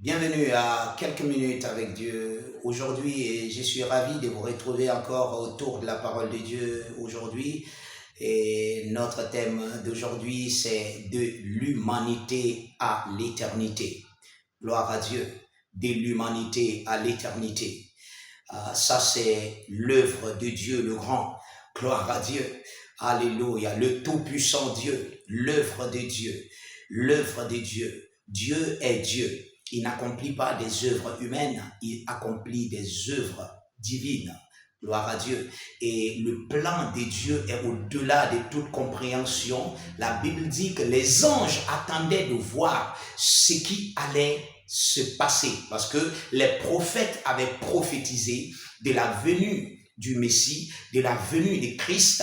Bienvenue à quelques minutes avec Dieu aujourd'hui et je suis ravi de vous retrouver encore autour de la parole de Dieu aujourd'hui. Et notre thème d'aujourd'hui, c'est de l'humanité à l'éternité. Gloire à Dieu, de l'humanité à l'éternité. Ça, c'est l'œuvre de Dieu le grand. Gloire à Dieu. Alléluia. Le tout-puissant Dieu, l'œuvre de Dieu. L'œuvre de Dieu. Dieu est Dieu. Il n'accomplit pas des œuvres humaines, il accomplit des œuvres divines. Gloire à Dieu. Et le plan de Dieu est au-delà de toute compréhension. La Bible dit que les anges attendaient de voir ce qui allait se passer. Parce que les prophètes avaient prophétisé de la venue du Messie, de la venue de Christ.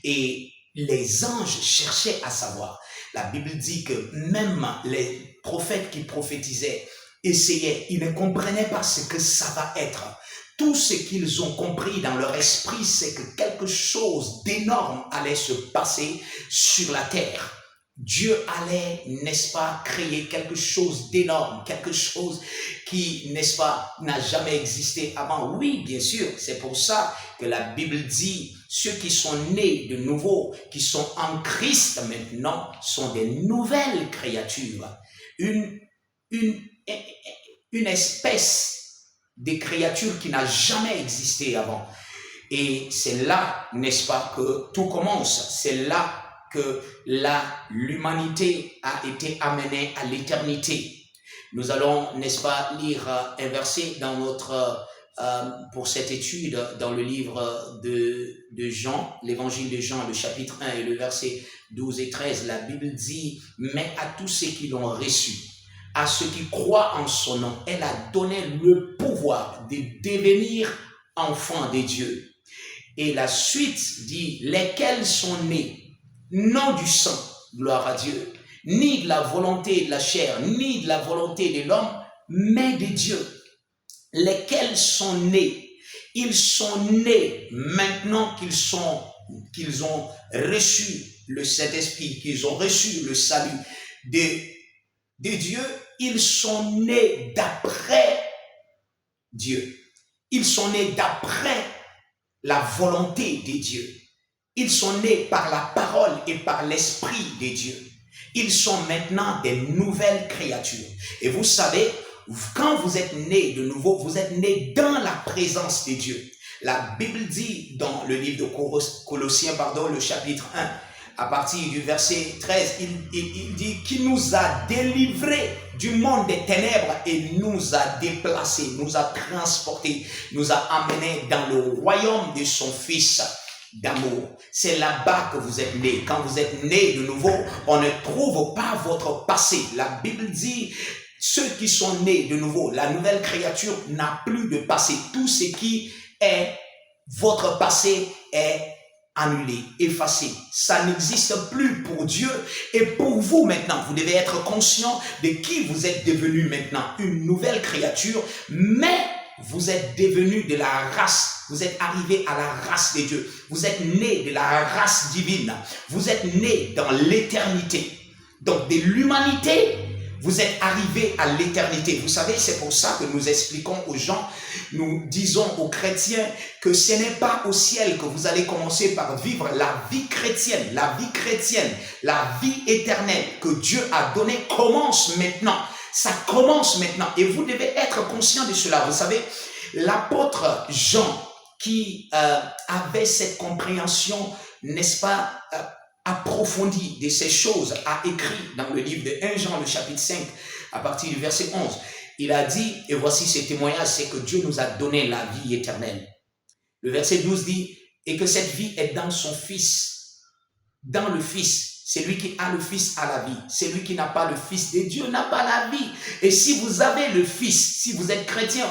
Et les anges cherchaient à savoir. La Bible dit que même les prophètes qui prophétisaient essayaient, ils ne comprenaient pas ce que ça va être. Tout ce qu'ils ont compris dans leur esprit, c'est que quelque chose d'énorme allait se passer sur la terre. Dieu allait, n'est-ce pas, créer quelque chose d'énorme, quelque chose qui, n'est-ce pas, n'a jamais existé avant. Oui, bien sûr, c'est pour ça que la Bible dit, ceux qui sont nés de nouveau, qui sont en Christ maintenant, sont des nouvelles créatures. Une espèce de créature qui n'a jamais existé avant. Et c'est là, n'est-ce pas, que tout commence. C'est là que l'humanité a été amenée à l'éternité. Nous allons, n'est-ce pas, lire un verset dans notre, pour cette étude, dans le livre de Jean, l'évangile de Jean, le chapitre 1 et le verset 12 et 13. La Bible dit, mais à tous ceux qui l'ont reçu, à ceux qui croient en son nom, elle a donné le pouvoir de devenir enfants de Dieu. Et la suite dit, lesquels sont nés, non du sang, gloire à Dieu, ni de la volonté de la chair, ni de la volonté de l'homme, mais de Dieu. Lesquels sont nés, ils sont nés maintenant qu'ils ont reçu le Saint-Esprit, qu'ils ont reçu le salut de Dieu, ils sont nés d'après Dieu. Ils sont nés d'après la volonté de Dieu. Ils sont nés par la parole et par l'esprit de Dieu. Ils sont maintenant des nouvelles créatures. Et vous savez, quand vous êtes nés de nouveau, vous êtes nés dans la présence de Dieu. La Bible dit dans le livre de Colossiens, le chapitre 1, à partir du verset 13, il dit qu'il nous a délivrés du monde des ténèbres et nous a déplacés, nous a transportés, nous a amenés dans le royaume de son Fils d'amour. C'est là-bas que vous êtes nés. Quand vous êtes nés de nouveau, on ne trouve pas votre passé. La Bible dit, ceux qui sont nés de nouveau, la nouvelle créature n'a plus de passé. Tout ce qui est votre passé est annulé, effacé. Ça n'existe plus pour Dieu et pour vous maintenant. Vous devez être conscient de qui vous êtes devenu maintenant, une nouvelle créature, mais vous êtes devenu de la race. Vous êtes arrivé à la race de Dieu. Vous êtes né de la race divine. Vous êtes né dans l'éternité. Donc de l'humanité, vous êtes arrivé à l'éternité. Vous savez, c'est pour ça que nous expliquons aux gens, nous disons aux chrétiens que ce n'est pas au ciel que vous allez commencer par vivre la vie chrétienne. La vie chrétienne, la vie éternelle que Dieu a donnée commence maintenant. Ça commence maintenant et vous devez être conscient de cela. Vous savez, l'apôtre Jean qui avait cette compréhension, n'est-ce pas, approfondie de ces choses, a écrit dans le livre de 1 Jean, le chapitre 5, à partir du verset 11. Il a dit, et voici ce témoignage, c'est que Dieu nous a donné la vie éternelle. Le verset 12 dit, et que cette vie est dans son Fils, dans le Fils. Celui qui a le Fils a la vie. Celui qui n'a pas le Fils de Dieu n'a pas la vie. Et si vous avez le Fils, si vous êtes chrétien,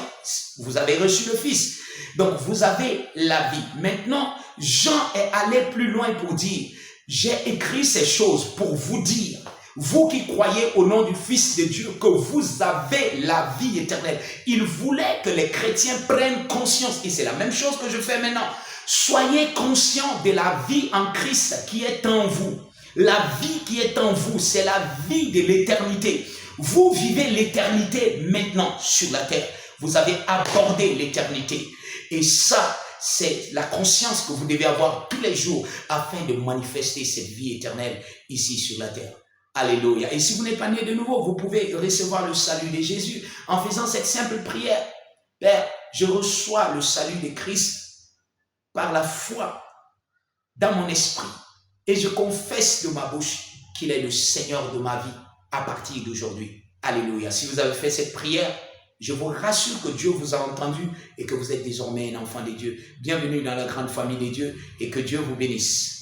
vous avez reçu le Fils. Donc vous avez la vie. Maintenant, Jean est allé plus loin pour dire, j'ai écrit ces choses pour vous dire, vous qui croyez au nom du Fils de Dieu, que vous avez la vie éternelle. Il voulait que les chrétiens prennent conscience. Et c'est la même chose que je fais maintenant. Soyez conscients de la vie en Christ qui est en vous. La vie qui est en vous, c'est la vie de l'éternité. Vous vivez l'éternité maintenant sur la terre. Vous avez abordé l'éternité. Et ça, c'est la conscience que vous devez avoir tous les jours afin de manifester cette vie éternelle ici sur la terre. Alléluia. Et si vous n'êtes pas né de nouveau, vous pouvez recevoir le salut de Jésus en faisant cette simple prière. Père, je reçois le salut de Christ par la foi dans mon esprit. Et je confesse de ma bouche qu'il est le Seigneur de ma vie à partir d'aujourd'hui. Alléluia. Si vous avez fait cette prière, je vous rassure que Dieu vous a entendu et que vous êtes désormais un enfant de Dieu. Bienvenue dans la grande famille de Dieu et que Dieu vous bénisse.